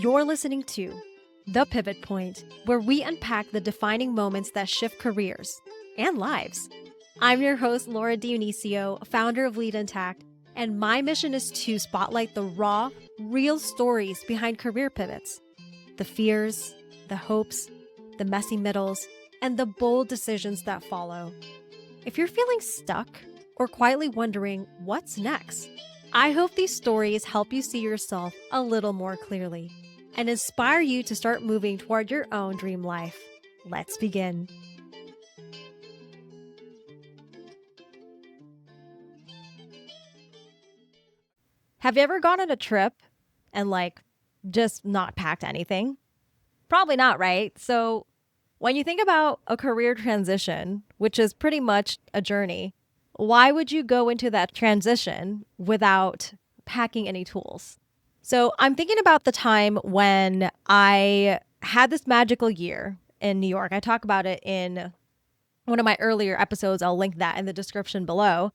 You're listening to The Pivot Point, where we unpack the defining moments that shift careers and lives. I'm your host, Laura Dionisio, founder of Lead Intact, and my mission is to spotlight the raw, real stories behind career pivots, the fears, the hopes, the messy middles, and the bold decisions that follow. If you're feeling stuck or quietly wondering what's next, I hope these stories help you see yourself a little more clearly and inspire you to start moving toward your own dream life. Let's begin. Have you ever gone on a trip and just not packed anything? Probably not, right? So when you think about a career transition, which is pretty much a journey, why would you go into that transition without packing any tools? So I'm thinking about the time when I had this magical year in New York. I talk about it in one of my earlier episodes. I'll link that in the description below.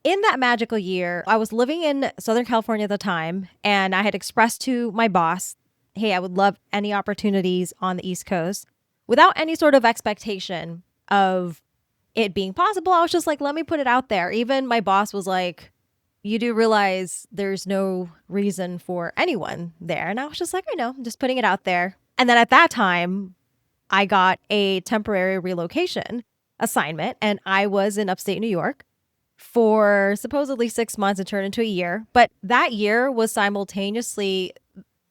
In that magical year, I was living in Southern California at the time, and I had expressed to my boss, hey, I would love any opportunities on the East Coast without any sort of expectation of it being possible. I was just like, let me put it out there. Even my boss was like, you do realize there's no reason for anyone there. And I was just like, I know, I'm just putting it out there. And then at that time, I got a temporary relocation assignment, and I was in upstate New York for supposedly 6 months and turned into a year. But that year was simultaneously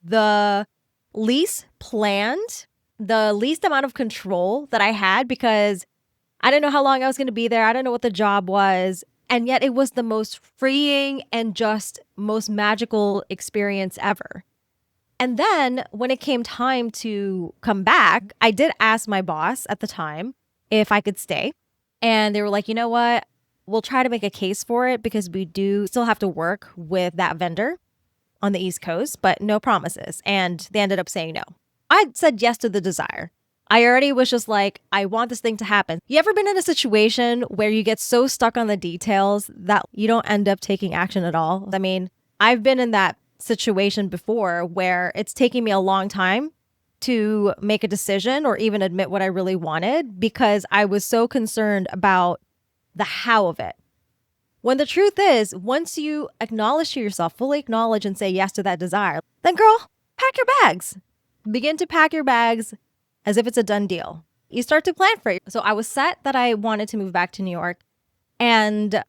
the least planned, the least amount of control that I had, because I didn't know how long I was going to be there. I didn't know what the job was. And yet it was the most freeing and just most magical experience ever. And then when it came time to come back, I did ask my boss at the time if I could stay. And they were like, you know what? We'll try to make a case for it because we do still have to work with that vendor on the East Coast, but no promises. And they ended up saying no. I said yes to the desire. I already was just like, I want this thing to happen. You ever been in a situation where you get so stuck on the details that you don't end up taking action at all? I mean, I've been in that situation before where it's taking me a long time to make a decision or even admit what I really wanted because I was so concerned about the how of it. When the truth is, once you acknowledge to yourself, fully acknowledge and say yes to that desire, then girl, pack your bags. Begin to pack your bags as if it's a done deal. You start to plan for it. So I was set that I wanted to move back to New York. And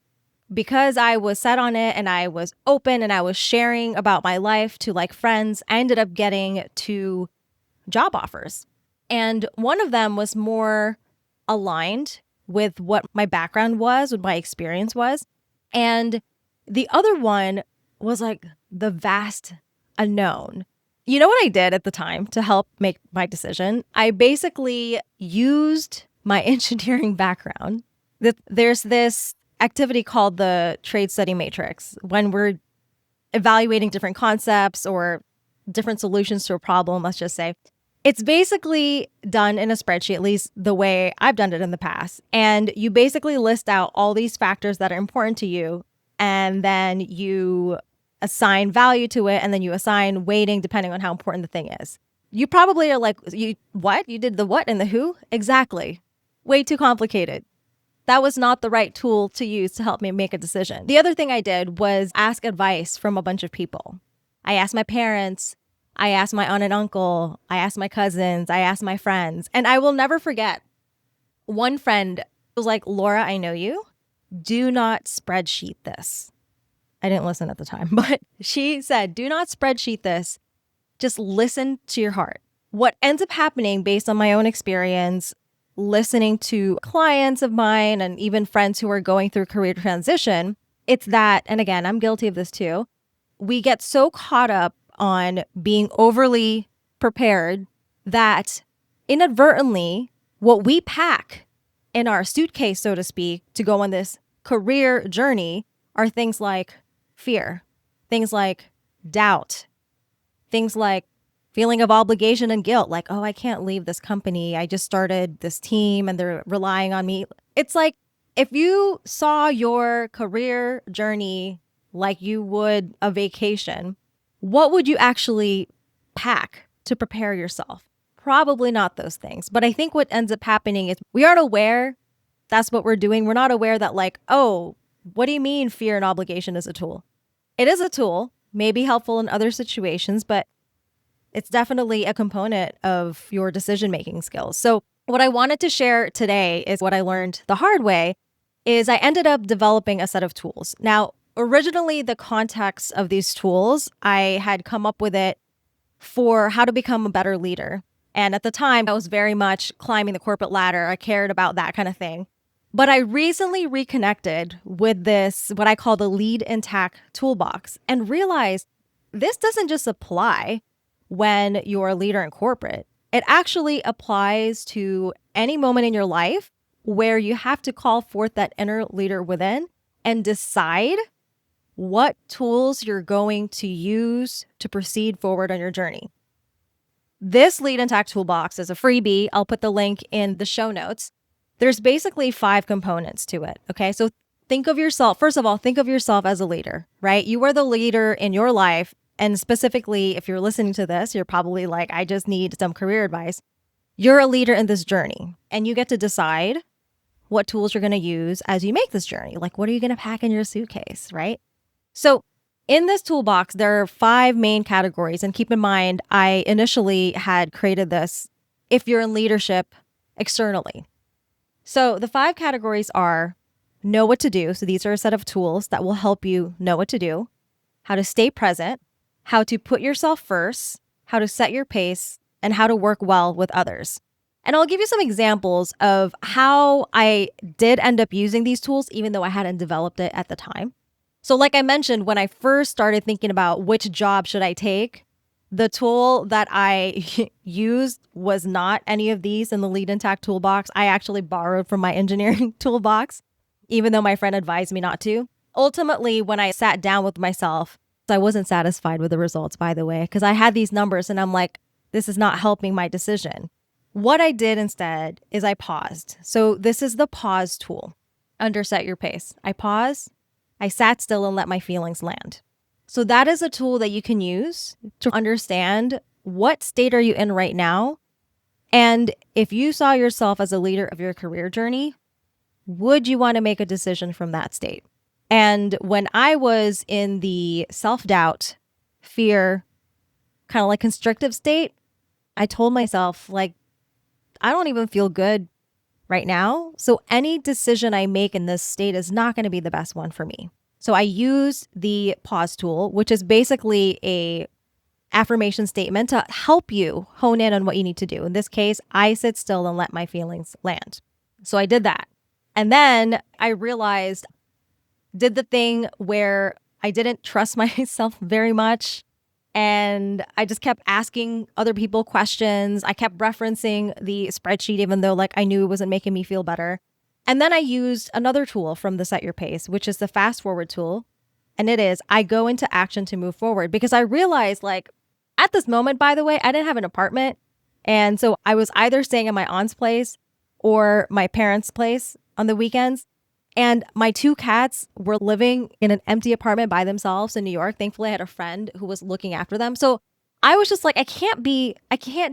because I was set on it and I was open and I was sharing about my life to friends, I ended up getting 2 job offers. And one of them was more aligned with what my background was, what my experience was. And the other one was the vast unknown. You know what I did at the time to help make my decision? I basically used my engineering background. There's this activity called the trade study matrix when we're evaluating different concepts or different solutions to a problem, let's just say. It's basically done in a spreadsheet, at least the way I've done it in the past. And you basically list out all these factors that are important to you, and then you assign value to it, and then you assign weighting depending on how important the thing is. You probably are like, what? You did the what and the who? Exactly. Way too complicated. That was not the right tool to use to help me make a decision. The other thing I did was ask advice from a bunch of people. I asked my parents, I asked my aunt and uncle, I asked my cousins, I asked my friends, and I will never forget. One friend was like, Laura, I know you. Do not spreadsheet this. I didn't listen at the time, but she said, do not spreadsheet this. Just listen to your heart. What ends up happening based on my own experience, listening to clients of mine and even friends who are going through career transition, it's that, and again, I'm guilty of this too, we get so caught up on being overly prepared that inadvertently, what we pack in our suitcase, so to speak, to go on this career journey are things like fear, things like doubt, things like feeling of obligation and guilt, like, oh, I can't leave this company. I just started this team and they're relying on me. It's like if you saw your career journey like you would a vacation, what would you actually pack? to prepare yourself? Probably not those things. But I think what ends up happening is we aren't aware that's what we're doing. We're not aware that, like, oh, what do you mean fear and obligation is a tool? It is a tool, may be helpful in other situations, but it's definitely a component of your decision-making skills. So what I wanted to share today is what I learned the hard way is I ended up developing a set of tools. Now, originally, the context of these tools, I had come up with it for how to become a better leader. And at the time, I was very much climbing the corporate ladder. I cared about that kind of thing. But I recently reconnected with this, what I call the lead and tack toolbox, and realized this doesn't just apply when you're a leader in corporate. It actually applies to any moment in your life where you have to call forth that inner leader within and decide what tools you're going to use to proceed forward on your journey. This lead and tack toolbox is a freebie. I'll put the link in the show notes. There's basically 5 components to it. Okay. So think of yourself, first of all, think of yourself as a leader, right? You are the leader in your life. And specifically, if you're listening to this, you're probably like, I just need some career advice. You're a leader in this journey, and you get to decide what tools you're going to use as you make this journey. Like, what are you going to pack in your suitcase, right? So in this toolbox, there are 5 main categories. And keep in mind, I initially had created this if you're in leadership externally. So the 5 categories are know what to do. So these are a set of tools that will help you know what to do, how to stay present, how to put yourself first, how to set your pace, and how to work well with others. And I'll give you some examples of how I did end up using these tools, even though I hadn't developed it at the time. So like I mentioned, when I first started thinking about which job should I take, the tool that I used was not any of these in the lead and tack toolbox. I actually borrowed from my engineering toolbox, even though my friend advised me not to. Ultimately, when I sat down with myself, I wasn't satisfied with the results, by the way, because I had these numbers and I'm like, this is not helping my decision. What I did instead is I paused. So this is the pause tool under set your pace. I pause, I sat still and let my feelings land. So that is a tool that you can use to understand what state are you in right now. And if you saw yourself as a leader of your career journey, would you want to make a decision from that state? And when I was in the self-doubt, fear, kind of like constrictive state, I told myself, like, I don't even feel good right now. So any decision I make in this state is not going to be the best one for me. So I used the pause tool, which is basically a affirmation statement to help you hone in on what you need to do. In this case, I sit still and let my feelings land. So I did that. And then I realized did the thing where I didn't trust myself very much. And I just kept asking other people questions. I kept referencing the spreadsheet, even though like I knew it wasn't making me feel better. And then I used another tool from the Set Your Pace, which is the fast forward tool. And it is, I go into action to move forward because I realized like at this moment, by the way, I didn't have an apartment. And so I was either staying at my aunt's place or my parents' place on the weekends. And my 2 cats were living in an empty apartment by themselves in New York. Thankfully, I had a friend who was looking after them. So I was just like, I can't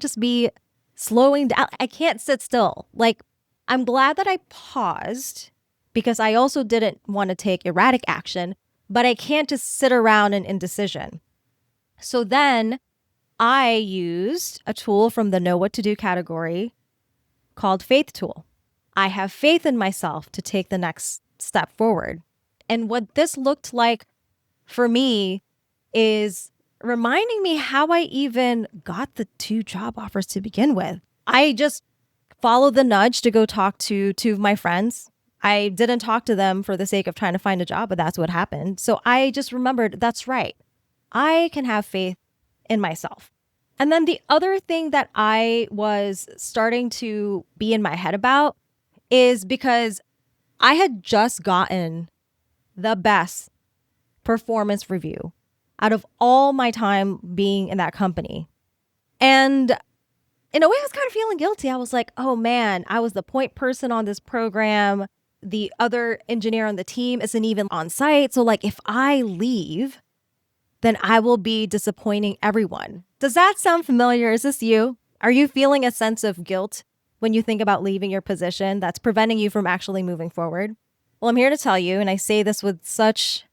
just be slowing down. I can't sit still. Like, I'm glad that I paused because I also didn't want to take erratic action, but I can't just sit around in indecision. So then I used a tool from the Know What to Do category called Faith Tool. I have faith in myself to take the next step forward. And what this looked like for me is reminding me how I even got the 2 job offers to begin with. I just followed the nudge to go talk to 2 of my friends. I didn't talk to them for the sake of trying to find a job, but that's what happened. So I just remembered, that's right. I can have faith in myself. And then the other thing that I was starting to be in my head about is because I had just gotten the best performance review out of all my time being in that company. And in a way, I was kind of feeling guilty. I was like, oh man, I was the point person on this program. The other engineer on the team isn't even on site. So like if I leave, then I will be disappointing everyone. Does that sound familiar? Is this you? Are you feeling a sense of guilt when you think about leaving your position that's preventing you from actually moving forward? Well, I'm here to tell you, and I say this with such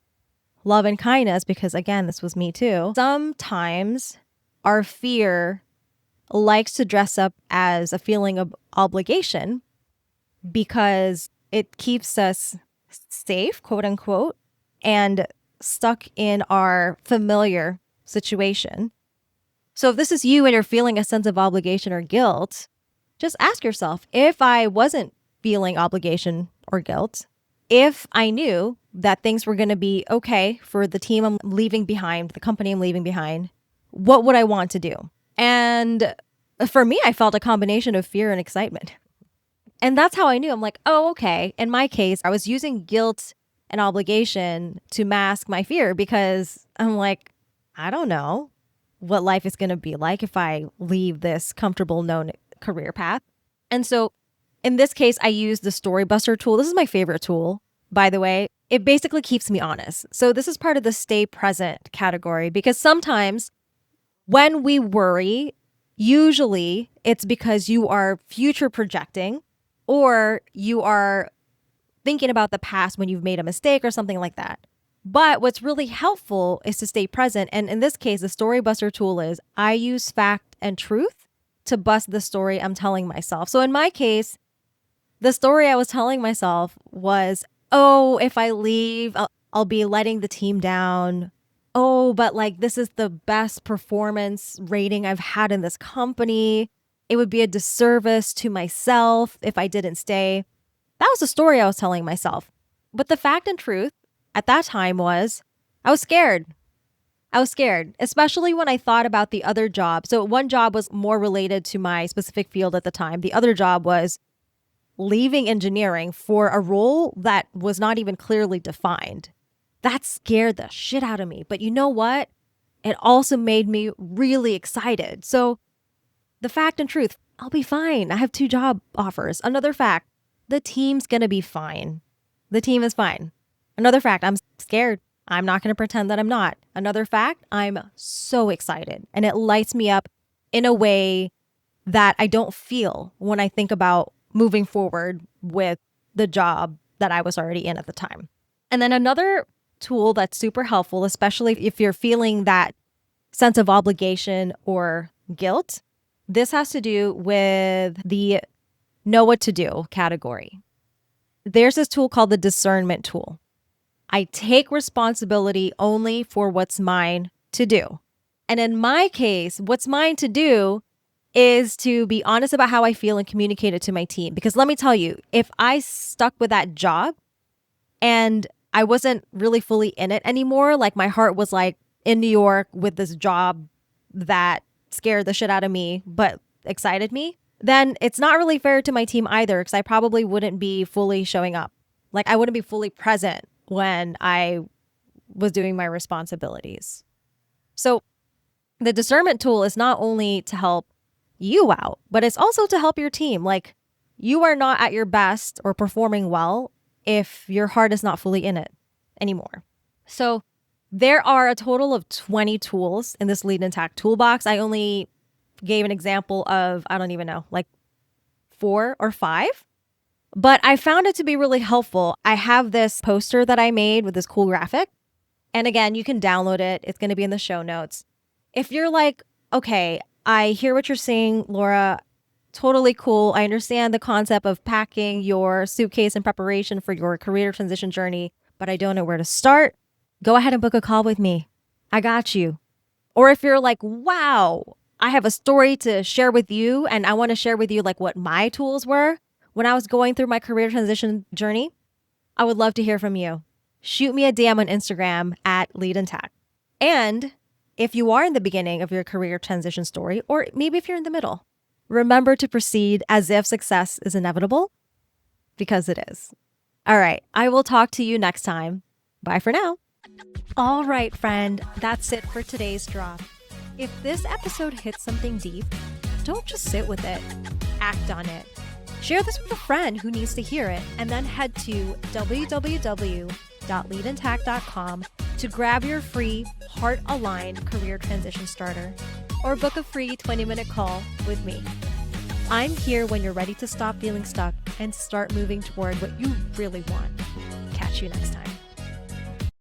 love and kindness because, again, this was me too. Sometimes our fear likes to dress up as a feeling of obligation because it keeps us safe, quote unquote, and stuck in our familiar situation. So if this is you and you're feeling a sense of obligation or guilt, just ask yourself, if I wasn't feeling obligation or guilt, if I knew that things were going to be okay for the team I'm leaving behind, the company I'm leaving behind, what would I want to do? And for me, I felt a combination of fear and excitement. And that's how I knew. I'm like, oh, okay. In my case, I was using guilt and obligation to mask my fear because I'm like, I don't know what life is going to be like if I leave this comfortable known career path. And so in this case, I use the Story Buster tool. This is my favorite tool, by the way. It basically keeps me honest. So this is part of the stay present category because sometimes when we worry, usually it's because you are future projecting or you are thinking about the past when you've made a mistake or something like that. But what's really helpful is to stay present. And in this case, the Story Buster tool is I use fact and truth to bust the story I'm telling myself. So in my case, the story I was telling myself was, oh, if I leave, I'll be letting the team down. Oh, but like this is the best performance rating I've had in this company. It would be a disservice to myself if I didn't stay. That was the story I was telling myself. But the fact and truth at that time was I was scared. I was scared, especially when I thought about the other job. So one job was more related to my specific field at the time. The other job was leaving engineering for a role that was not even clearly defined. That scared the shit out of me. But you know what? It also made me really excited. So the fact and truth, I'll be fine. I have 2 job offers. Another fact, the team's going to be fine. The team is fine. Another fact, I'm scared. I'm not going to pretend that I'm not. Another fact, I'm so excited. And it lights me up in a way that I don't feel when I think about moving forward with the job that I was already in at the time. And then another tool that's super helpful, especially if you're feeling that sense of obligation or guilt, this has to do with the know what to do category. There's this tool called the discernment tool. I take responsibility only for what's mine to do. And in my case, what's mine to do is to be honest about how I feel and communicate it to my team. Because let me tell you, if I stuck with that job and I wasn't really fully in it anymore, like my heart was like in New York with this job that scared the shit out of me, but excited me, then it's not really fair to my team either because I probably wouldn't be fully showing up. Like I wouldn't be fully present when I was doing my responsibilities. So the discernment tool is not only to help you out, but it's also to help your team. Like you are not at your best or performing well if your heart is not fully in it anymore. So there are a total of 20 tools in this Lead Intact toolbox. I only gave an example of, I don't even know, like 4 or 5. But I found it to be really helpful. I have this poster that I made with this cool graphic. And again, you can download it. It's going to be in the show notes. If you're like, okay, I hear what you're saying, Laura, totally cool. I understand the concept of packing your suitcase in preparation for your career transition journey, but I don't know where to start. Go ahead and book a call with me. I got you. Or if you're like, wow, I have a story to share with you and I want to share with you like what my tools were when I was going through my career transition journey, I would love to hear from you. Shoot me a DM on Instagram at Lead Intact. And if you are in the beginning of your career transition story, or maybe if you're in the middle, remember to proceed as if success is inevitable, because it is. All right, I will talk to you next time. Bye for now. All right, friend, that's it for today's drop. If this episode hits something deep, don't just sit with it, act on it. Share this with a friend who needs to hear it, and then head to www.leadintact.com to grab your free heart-aligned career transition starter. or book a free 20-minute call with me. I'm here when you're ready to stop feeling stuck and start moving toward what you really want. Catch you next time.